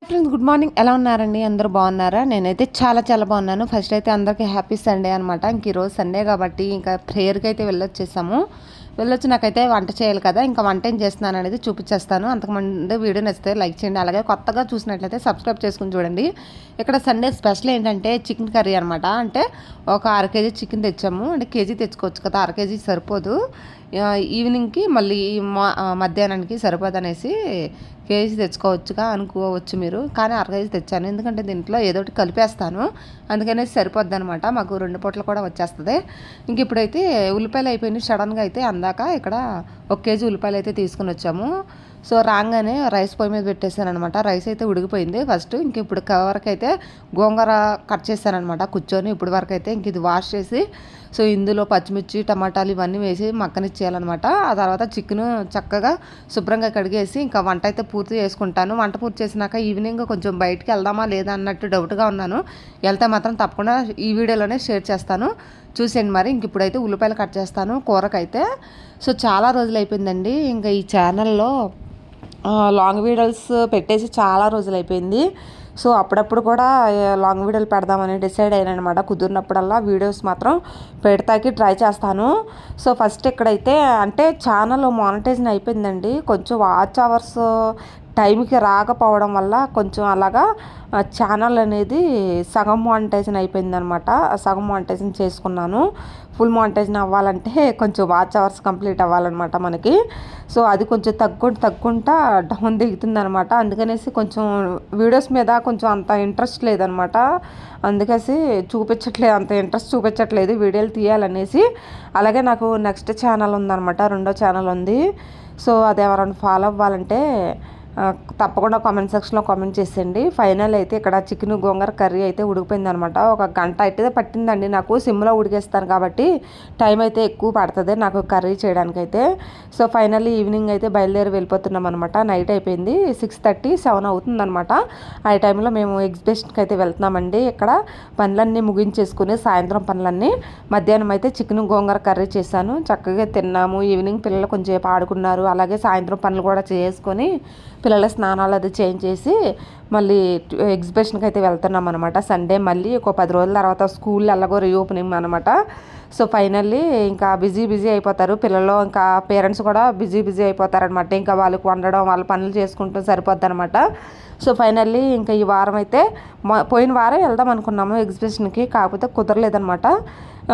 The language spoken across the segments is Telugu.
Friends, good morning. ఎలా ఉన్నారండి? అందరూ బాగున్నారా? నేనైతే చాలా చాలా బాగున్నాను. ఫస్ట్ అయితే అందరికీ హ్యాపీ సండే అనమాట. ఇంక ఈరోజు సండే కాబట్టి ఇంకా ప్రేయర్కి అయితే వెళ్ళొచ్చేసాము. నాకైతే వంట చేయాలి కదా, ఇంకా వంట ఏం చేస్తున్నాను అనేది చూపించేస్తాను. అంతకుముందు వీడియో నచ్చితే లైక్ చేయండి, అలాగే కొత్తగా చూసినట్లయితే సబ్స్క్రైబ్ చేసుకుని చూడండి. ఇక్కడ సండే స్పెషల్ ఏంటంటే చికెన్ కర్రీ అనమాట. అంటే ఒక 1/2 కేజీ చికెన్ తెచ్చాము. అంటే కేజీ తెచ్చుకోవచ్చు కదా, 1/2 కేజీ సరిపోదు. ఈవినింగ్కి మళ్ళీ మధ్యాహ్నానికి సరిపోదనేసి కేజీ తెచ్చుకోవచ్చుగా అనుకోవచ్చు మీరు, కానీ 1/2 కేజీ తెచ్చాను. ఎందుకంటే దీంట్లో ఏదో ఒకటి కలిపేస్తాను, అందుకనేసి సరిపోద్ది అనమాట. మాకు 2 పూటలు కూడా వచ్చేస్తుంది. ఇంక ఇప్పుడైతే ఉల్లిపాయలు అయిపోయినాయి. సడన్గా అయితే అందాక ఇక్కడ 1 కేజీ ఉల్లిపాయలు అయితే తీసుకుని వచ్చాము. సో రాగానే రైస్ పొయ్యి మీద పెట్టేశాను అనమాట. రైస్ అయితే ఉడికిపోయింది ఫస్ట్. ఇంక ఇప్పుడు వరకు అయితే గోంగూర కట్ చేశానమాట కూర్చొని. ఇప్పుడు వరకు అయితే ఇంక ఇది వాష్ చేసి సో ఇందులో పచ్చిమిర్చి టమాటాలు ఇవన్నీ వేసి మక్కనిచ్చేయాలన్నమాట. ఆ తర్వాత చికెను చక్కగా శుభ్రంగా కడిగేసి ఇంకా వంట అయితే పూర్తి చేసుకుంటాను. వంట పూర్తి చేసినాక ఈవినింగ్ కొంచెం బయటికి వెళ్దామా లేదా అన్నట్టు డౌట్గా ఉన్నాను. వెళ్తే మాత్రం తప్పకుండా ఈ వీడియోలోనే షేర్ చేస్తాను, చూసేయండి. మరి ఇంక ఇప్పుడైతే ఉల్లిపాయలు కట్ చేస్తాను కూరకైతే. సో చాలా రోజులు అయిపోయిందండి ఇంకా ఈ ఛానల్లో లాంగ్ వీడియోస్ పెట్టేసి చాలా రోజులు అయిపోయింది. సో అప్పుడప్పుడు కూడా లాంగ్ వీడియోలు పెడదామని డిసైడ్ అయ్యాను అనమాట. కుదిరినప్పుడల్లా వీడియోస్ మాత్రం పెడతాకి ట్రై చేస్తాను. సో ఫస్ట్ ఇక్కడైతే అంటే ఛానల్ మానిటైజేషన్ అయిపోయిందండి. కొంచెం వాచ్ అవర్స్ టైంకి రాకపోవడం వల్ల కొంచెం అలాగా ఛానల్ అనేది సగం మానిటైజేషన్ అయిపోయిందనమాట. సగం మానిటైజేషన్ చేసుకున్నాను. ఫుల్ మానిటైజేషన్ అవ్వాలంటే కొంచెం వాచ్ అవర్స్ కంప్లీట్ అవ్వాలన్నమాట మనకి. సో అది కొంచెం తగ్గుంటా డౌన్ దిగుతుందనమాట. అందుకనేసి కొంచెం వీడియోస్ మీద కొంచెం అంత ఇంట్రెస్ట్ లేదనమాట. అందుకనేసి అంత ఇంట్రెస్ట్ చూపించట్లేదు వీడియోలు తీయాలనేసి. అలాగే నాకు నెక్స్ట్ ఛానల్ ఉందనమాట, 2వ ఛానల్ ఉంది. సో అది ఎవరైనా ఫాలో అవ్వాలంటే తప్పకుండా కామెంట్ సెక్షన్లో కామెంట్ చేసేయండి. ఫైనల్ అయితే ఇక్కడ చికెన్ గోంగూర కర్రీ అయితే ఉడికిపోయింది అనమాట. 1 గంట అయితే పట్టిందండి నాకు. సిమ్లో ఉడికేస్తాను కాబట్టి టైం అయితే ఎక్కువ పడుతుంది నాకు కర్రీ చేయడానికైతే. సో ఫైనల్లీ ఈవినింగ్ అయితే బయలుదేరి వెళ్ళిపోతున్నాం అనమాట. నైట్ అయిపోయింది, 6:30, 7 అవుతుంది అనమాట. ఆ టైంలో మేము ఎగ్జిబిషన్కి అయితే వెళ్తున్నామండి. ఇక్కడ పనులన్నీ ముగించేసుకుని సాయంత్రం పనులన్నీ మధ్యాహ్నం అయితే చికెన్ గోంగూర కర్రీ చేశాను. చక్కగా తిన్నాము. ఈవినింగ్ పిల్లలు కొంచెం ఆడుకున్నారు. అలాగే సాయంత్రం పనులు కూడా చేసుకొని పిల్లల స్నానాలు అది చేంజ్ చేసి మళ్ళీ ఎగ్జిబిషన్కి అయితే వెళ్తున్నాం అనమాట. సండే మళ్ళీ ఒక 10 రోజుల తర్వాత స్కూల్ ఎలాగో రీఓపెనింగ్ అనమాట. సో ఫైనల్లీ ఇంకా బిజీ అయిపోతారు పిల్లలు, ఇంకా పేరెంట్స్ కూడా బిజీ అయిపోతారనమాట. ఇంకా వాళ్ళకి వండడం వాళ్ళ పనులు చేసుకుంటూ సరిపోద్ది అనమాట. సో ఫైనల్లీ ఇంకా ఈ వారం అయితే పోయిన వారం వెళ్దాం అనుకున్నాము ఎగ్జిబిషన్కి, కాకపోతే కుదరలేదనమాట.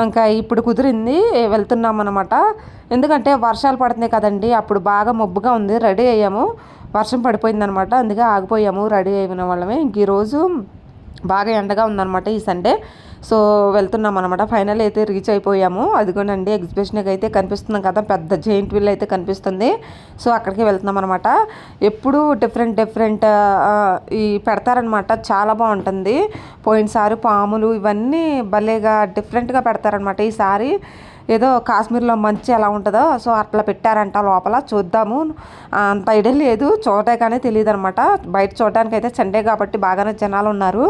ఇంకా ఇప్పుడు కుదిరింది, వెళ్తున్నాం అనమాట. ఎందుకంటే వర్షాలు పడుతున్నాయి కదండి, అప్పుడు బాగా మబ్బుగా ఉంది. రెడీ అయ్యాము, వర్షం పడిపోయిందనమాట. అందుకే ఆగిపోయాము రెడీ అయిన వాళ్ళమే. ఇంక ఈరోజు బాగా ఎండగా ఉందన్నమాట ఈ సండే. సో వెళ్తున్నాం అనమాట. ఫైనల్ అయితే రీచ్ అయిపోయాము. అదిగోనండి ఎగ్జిబిషన్కి అయితే కనిపిస్తున్నాం కదా, పెద్ద జైంట్ వీల్ అయితే కనిపిస్తుంది. సో అక్కడికి వెళ్తున్నాం అనమాట. ఎప్పుడు డిఫరెంట్ ఈ పెడతారనమాట, చాలా బాగుంటుంది. పోయినసారి పాములు ఇవన్నీ భలేగా డిఫరెంట్గా పెడతారనమాట. ఈసారి ఏదో కాశ్మీర్లో మంచి ఎలా ఉంటుందో సో అట్లా పెట్టారంట లోపల. చూద్దాము, అంత ఐడియా లేదు, చూడటే కానీ తెలియదు అనమాట. బయట చూడడానికి అయితే సండే కాబట్టి బాగానే జనాలు ఉన్నారు.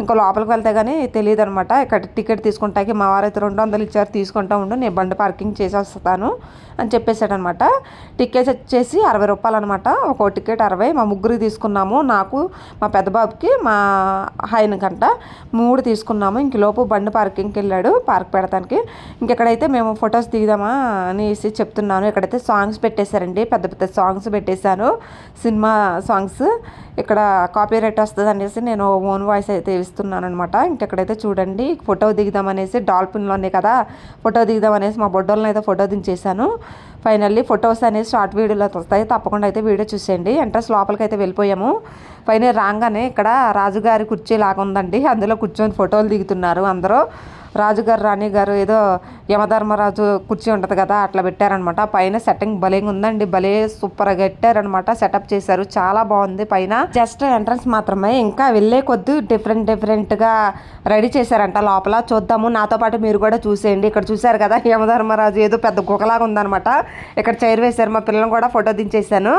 ఇంకా లోపలికి వెళ్తే కానీ తెలియదు అనమాట. ఇక్కడ టికెట్ తీసుకుంటాకి మా వారైతే 200 ఇచ్చారు, తీసుకుంటా ఉండు, నేను బండి పార్కింగ్ చేసి వస్తాను అని చెప్పేశాడనమాట. టికెట్ వచ్చేసి 60 రూపాయలు అనమాట. ఒక్కో టికెట్ 60. మా ముగ్గురికి తీసుకున్నాము, నాకు మా పెద్ద బాబుకి మా ఆయనకంట 3 తీసుకున్నాము. ఇంక లోపు బండి పార్కింగ్కి వెళ్ళాడు పార్క్ పెడతానికి. ఇంకెక్కడైతే మేము ఫొటోస్ దిగుదామా అనేసి చెప్తున్నాను. ఇక్కడైతే సాంగ్స్ పెట్టేశారండి, పెద్ద సాంగ్స్ పెట్టేశాను, సినిమా సాంగ్స్. ఇక్కడ కాపీరైట్ వస్తుంది అనేసి నేను ఓన్ వాయిస్ అయితే ఇస్తున్నాను అనమాట. ఇంకెక్కడైతే చూడండి ఫోటో దిగుదామనేసి, డాల్ఫిన్లోనే కదా ఫోటో దిగుదామనేసి మా బొడ్డోళ్ళని అయితే ఫోటో దించేశాను. ఫైనల్లీ ఫొటోస్ అనేది షార్ట్ వీడియోలో వస్తాయి, తప్పకుండా అయితే వీడియో చూసేయండి. ఎంట్రన్స్ లోపలికి అయితే వెళ్ళిపోయాము. ఫైనల్ రాగానే ఇక్కడ రాజుగారి కుర్చీ లాగా ఉందండి, అందులో కూర్చొని ఫోటోలు దిగుతున్నారు అందరూ. రాజుగారు రాణి గారు ఏదో యమధర్మరాజు కుర్చీ ఉంటుంది కదా అట్లా పెట్టారనమాట. పైన సెట్టింగ్ భలేగా ఉందండి, భలే సూపర్గా పెట్టారనమాట, సెటప్ చేశారు, చాలా బాగుంది. పైన జస్ట్ ఎంట్రన్స్ మాత్రమే, ఇంకా వెళ్ళే కొద్ది డిఫరెంట్గా రెడీ చేశారంట లోపల. చూద్దాము, నాతో పాటు మీరు కూడా చూసేయండి. ఇక్కడ చూశారు కదా యమధర్మరాజు ఏదో పెద్ద గుహలాగా ఉందనమాట. ఇక్కడ చైర్ వేశారు, మా పిల్లలను కూడా ఫోటో దించేశాను.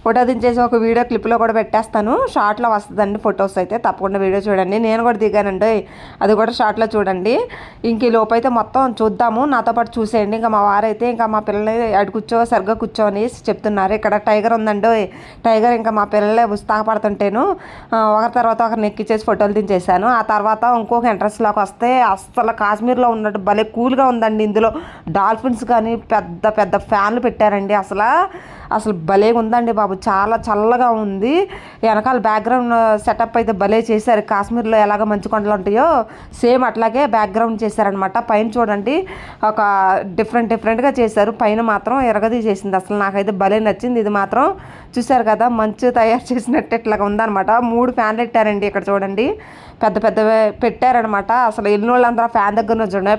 ఫోటో దించేసి ఒక వీడియో క్లిప్లో కూడా పెట్టేస్తాను, షార్ట్లో వస్తుందండి ఫొటోస్ అయితే, తప్పకుండా వీడియో చూడండి. నేను కూడా దిగానండి, అది కూడా షార్ట్లో చూడండి. ఇంక ఈ లోపు అయితే మొత్తం చూద్దాము, నాతో పాటు చూసేయండి. ఇంకా మా వారైతే ఇంకా మా పిల్లల్ని అటు కూర్చో సరిగ్గా కూర్చోని చెప్తున్నారు. ఇక్కడ టైగర్ ఉందండి, టైగర్ ఇంకా మా పిల్లలే ఉత్సాహపడుతుంటేను ఒకరి తర్వాత ఒకరిని ఎక్కిచ్చేసి ఫోటోలు దించేసాను. ఆ తర్వాత ఇంకొక ఎంట్రన్స్లోకి వస్తే అస్సలు కాశ్మీర్లో ఉన్నట్టు భలే కూల్గా ఉందండి. ఇందులో డాల్ఫిన్స్ కానీ పెద్ద పెద్ద ఫ్యాన్లు పెట్టారండి. అసలు భలే ఉందండి బాబు, చాలా చల్లగా ఉంది. వెనకాల బ్యాక్గ్రౌండ్ సెటప్ అయితే భలే చేశారు. కాశ్మీర్లో ఎలాగ మంచు కొండలు ఉంటాయో సేమ్ అట్లాగే బ్యాక్గ్రౌండ్ చేశారనమాట. పైన చూడండి ఒక డిఫరెంట్గా చేశారు. పైన మాత్రం ఎరగది చేసింది, అసలు నాకైతే భలే నచ్చింది. ఇది మాత్రం చూశారు కదా, మంచు తయారు చేసినట్టు ఇట్లాగా ఉందనమాట. 3 ఫ్యాన్లు పెట్టారండి ఇక్కడ చూడండి, పెద్ద పెద్దవే పెట్టారనమాట. అసలు వెళ్ళిన వాళ్ళందరూ ఫ్యాన్ దగ్గర చూడండి,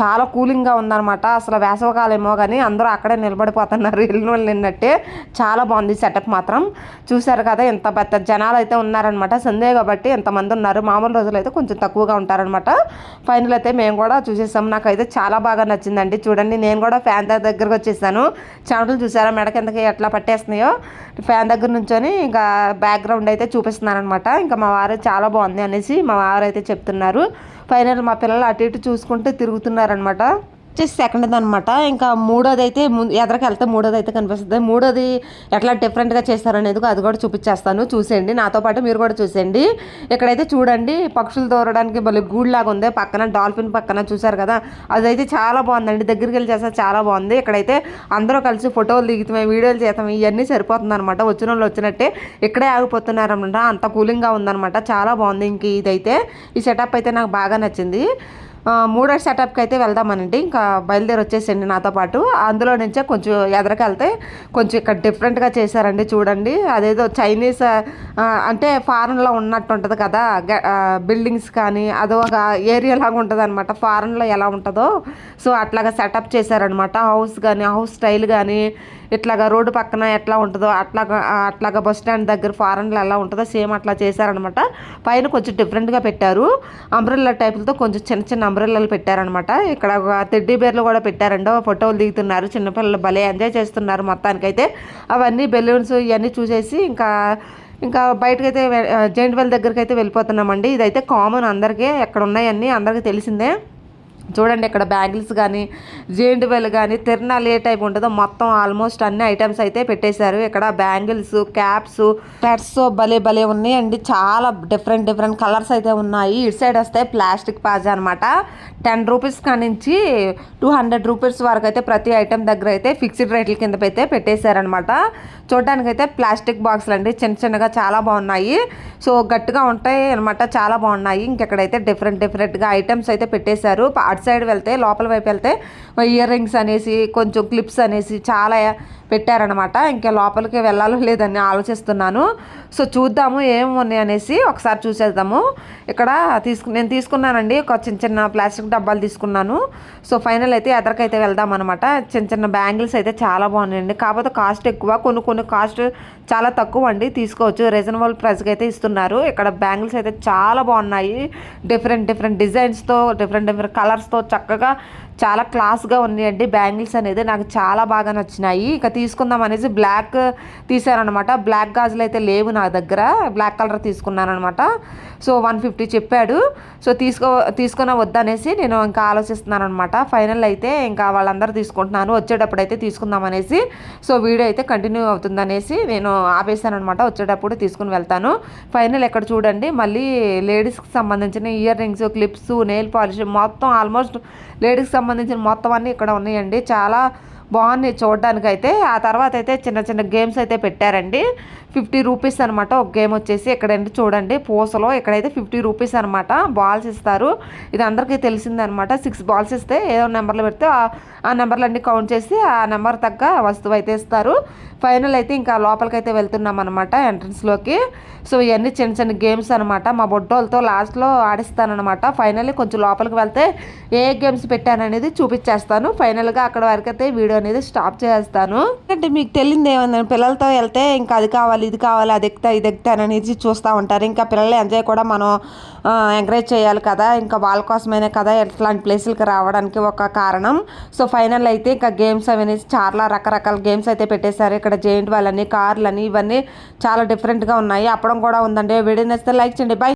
చాలా కూలింగ్గా ఉందనమాట. అసలు వేసవకాలం ఏమో కానీ అందరూ అక్కడే నిలబడిపోతున్నారు వెళ్ళిన వాళ్ళు నిన్నట్టే. చాలా బాగుంది సెటప్ మాత్రం. చూశారు కదా, ఇంత పెద్ద జనాలు అయితే ఉన్నారనమాట. సండే కాబట్టి ఎంతమంది ఉన్నారు, మామూలు రోజులు అయితే కొంచెం తక్కువగా ఉంటారనమాట. ఫైనల్ అయితే మేము కూడా చూసేసాం, నాకైతే చాలా బాగా నచ్చిందండి. చూడండి నేను కూడా ఫ్యాన్ దగ్గరకు వచ్చేసాను. చెమటలు చూసారా మెడ కిందకి ఎట్లా పట్టేస్తున్నాయో, ఫ్యాన్ దగ్గర నుంచొని ఇంకా బ్యాక్గ్రౌండ్ అయితే చూపిస్తున్నాను అనమాట. ఇంకా మా వారు చాలా బాగుంది అనేసి మా వారు అయితే చెప్తున్నారు. ఫైనల్ మా పిల్లలు అటు ఇటు చూసుకుంటూ తిరుగుతున్నారనమాట. వచ్చేసి సెకండ్ది అనమాట. ఇంకా మూడోది అయితే ఎదరికి వెళ్తే మూడోది అయితే కనిపిస్తుంది. మూడోది ఎట్లా డిఫరెంట్గా చేస్తారనేది అది కూడా చూపించేస్తాను, చూసేయండి. నాతో పాటు మీరు కూడా చూసేయండి. ఇక్కడైతే చూడండి పక్షులు దూరడానికి మళ్ళీ గూడ్లాగా ఉంది, పక్కన డాల్ఫిన్ పక్కన చూసారు కదా, అదైతే చాలా బాగుందండి. దగ్గరికి వెళ్ళి చేస్తే చాలా బాగుంది. ఇక్కడైతే అందరూ కలిసి ఫోటోలు దిగుతామే, వీడియోలు చేస్తాం, ఇవన్నీ సరిపోతుంది అనమాట. వచ్చిన వాళ్ళు వచ్చినట్టే ఇక్కడే ఆగిపోతున్నారనమాట, అంత కూలింగ్గా ఉందనమాట. చాలా బాగుంది. ఇంక ఇదైతే ఈ సెటప్ అయితే నాకు బాగా నచ్చింది. మూడో సెటప్కి అయితే వెళ్దామనండి. ఇంకా బయలుదేరి వచ్చేసండి నాతో పాటు. అందులో నుంచే కొంచెం ఎదరికెళ్తే కొంచెం ఇక్కడ డిఫరెంట్గా చేశారండి. చూడండి అదేదో చైనీస్ అంటే ఫారెన్లో ఉన్నట్టు ఉంటుంది కదా, బిల్డింగ్స్ కానీ అదొక ఏరియా లాగా ఉంటుంది అనమాట, ఫారెన్లో ఎలా ఉంటుందో సో అట్లాగా సెటప్ చేశారనమాట. హౌస్ కానీ హౌస్ స్టైల్ కానీ ఇట్లాగా రోడ్డు పక్కన ఎట్లా ఉంటుందో అట్లాగా బస్ స్టాండ్ దగ్గర ఫారెన్లో ఎలా ఉంటుందో సేమ్ అట్లా చేశారనమాట. పైన కొంచెం డిఫరెంట్గా పెట్టారు, అంబ్రెల్లా టైపులతో కొంచెం చిన్న చిన్న అంబ్రెల్లాలు పెట్టారనమాట. ఇక్కడ టెడ్డీ బేర్లు కూడా పెట్టారండి, ఫోటోలు దిగుతున్నారు చిన్నపిల్లలు, భలే ఎంజాయ్ చేస్తున్నారు మొత్తానికైతే. అవన్నీ బెలూన్స్ ఇవన్నీ చూసేసి ఇంకా బయటకైతే జైంట్ వెల్ దగ్గరికి అయితే వెళ్ళిపోతున్నామండి. ఇదైతే కామన్ అందరికీ, ఎక్కడ ఉన్నాయన్నీ అందరికీ తెలిసిందే. చూడండి ఇక్కడ బ్యాంగిల్స్ కానీ జైంట్ వెల్ కానీ తిరునాలు ఏ టైప్ ఉంటుందో మొత్తం ఆల్మోస్ట్ అన్ని ఐటమ్స్ అయితే పెట్టేశారు. ఇక్కడ బ్యాంగిల్స్, క్యాప్స్, పెట్స్ భలే ఉన్నాయండి. చాలా డిఫరెంట్ కలర్స్ అయితే ఉన్నాయి. ఇటు సైడ్ వస్తే ప్లాస్టిక్ పాజా అనమాట. 10 రూపీస్ కానించి 200 రూపీస్ వరకు అయితే ప్రతి ఐటమ్ దగ్గర అయితే ఫిక్స్డ్ రేట్ల కింద అయితే పెట్టేశారనమాట. చూడడానికైతే ప్లాస్టిక్ బాక్సులు అండి, చిన్నగా చాలా బాగున్నాయి. సో గట్టిగా ఉంటాయి అనమాట, చాలా బాగున్నాయి. ఇంకెక్కడైతే డిఫరెంట్గా ఐటమ్స్ అయితే పెట్టేశారు. అటు సైడ్ వెళ్తే లోపల వైపు వెళ్తే ఇయర్ రింగ్స్ అనేసి కొంచెం క్లిప్స్ అనేసి చాలా పెట్టారనమాట. ఇంకా లోపలికి వెళ్ళాలో లేదని ఆలోచిస్తున్నాను. సో చూద్దాము ఏమున్నాయి అనేసి ఒకసారి చూసేద్దాము. ఇక్కడ నేను తీసుకున్నానండి ఒక చిన్న ప్లాస్టిక్ డబ్బాలు తీసుకున్నాను. సో ఫైనల్ అయితే ఎదరికైతే వెళ్దాం అనమాట. చిన్న బ్యాంగిల్స్ అయితే చాలా బాగున్నాయండి, కాకపోతే కాస్ట్ ఎక్కువ, కొన్ని కాస్ట్ చాలా తక్కువ అండి, తీసుకోవచ్చు, రీజనబుల్ ప్రైస్కి అయితే ఇస్తున్నారు. ఇక్కడ బ్యాంగిల్స్ అయితే చాలా బాగున్నాయి, డిఫరెంట్ డిజైన్స్తో డిఫరెంట్ కలర్స్తో చక్కగా చాలా క్లాస్గా ఉన్నాయండి. బ్యాంగిల్స్ అనేది నాకు చాలా బాగా నచ్చినాయి. ఇక తీసుకుందాం అనేసి బ్లాక్ తీసానమాట. బ్లాక్ గాజులు అయితే లేవు నా దగ్గర, బ్లాక్ కలర్ తీసుకున్నాను అనమాట. సో 150 చెప్పాడు. సో తీసుకున్న వద్దనేసి నేను ఇంకా ఆలోచిస్తున్నాను అనమాట. ఫైనల్ అయితే ఇంకా వాళ్ళందరూ తీసుకుంటున్నాను, వచ్చేటప్పుడు అయితే తీసుకుందాం అనేసి. సో వీడియో అయితే కంటిన్యూ అవుతుందనేసి నేను ఆపేసాను అనమాట. వచ్చేటప్పుడు తీసుకుని వెళ్తాను. ఫైనల్ ఇక్కడ చూడండి మళ్ళీ లేడీస్కి సంబంధించిన ear rings, clips, nail polish మొత్తం ఆల్మోస్ట్ లేడీస్కి సంబంధించిన మొత్తం అన్నీ ఇక్కడ ఉన్నాయండి. చాలా బాగున్నాయి చూడడానికి అయితే. ఆ తర్వాత అయితే చిన్న గేమ్స్ అయితే పెట్టారండి. 50 రూపీస్ అనమాట ఒక గేమ్ వచ్చేసి. ఇక్కడండి చూడండి పూసలో ఇక్కడైతే 50 రూపీస్ అనమాట. బాల్స్ ఇస్తారు, ఇది అందరికీ తెలిసిందనమాట. 6 బాల్స్ ఇస్తే ఏదో నెంబర్లు పెడితే ఆ నెంబర్లన్నీ కౌంట్ చేసి ఆ నెంబర్ తగ్గ వస్తువు అయితే ఇస్తారు. ఫైనల్ అయితే ఇంకా లోపలికి అయితే వెళ్తున్నాం అనమాట ఎంట్రన్స్లోకి. సో ఇవన్నీ చిన్న గేమ్స్ అనమాట. మా బొడ్డోళ్ళతో లాస్ట్లో ఆడిస్తానమాట. ఫైనల్లీ కొంచెం లోపలికి వెళ్తే ఏ గేమ్స్ పెట్టాననేది చూపించేస్తాను. ఫైనల్గా అక్కడ వరకు అయితే వీడియో అనేది స్టాప్ చేస్తాను. అంటే మీకు తెలియదు ఏమన్నా, పిల్లలతో వెళ్తే ఇంకా అది కావాలి ఇది కావాలి అది ఎక్కుతా ఇది ఎక్కుతా అనేది చూస్తూ ఉంటారు. ఇంకా పిల్లలు ఎంజాయ్ కూడా మనం ఎంకరేజ్ చేయాలి కదా, ఇంకా వాళ్ళ కోసమైనా కదా ఇట్లాంటి ప్లేసులకి రావడానికి ఒక కారణం. సో ఫైనల్ అయితే ఇంకా గేమ్స్ అవన్నీ చాలా రకరకాల గేమ్స్ అయితే పెట్టేశారు. ఇక్కడ జెయింట్ వాళ్ళని కార్లని ఇవన్నీ చాలా డిఫరెంట్గా ఉన్నాయి. అప్పడం కూడా ఉందండి. వీడియో నచ్చితే లైక్ చేయండి. బై.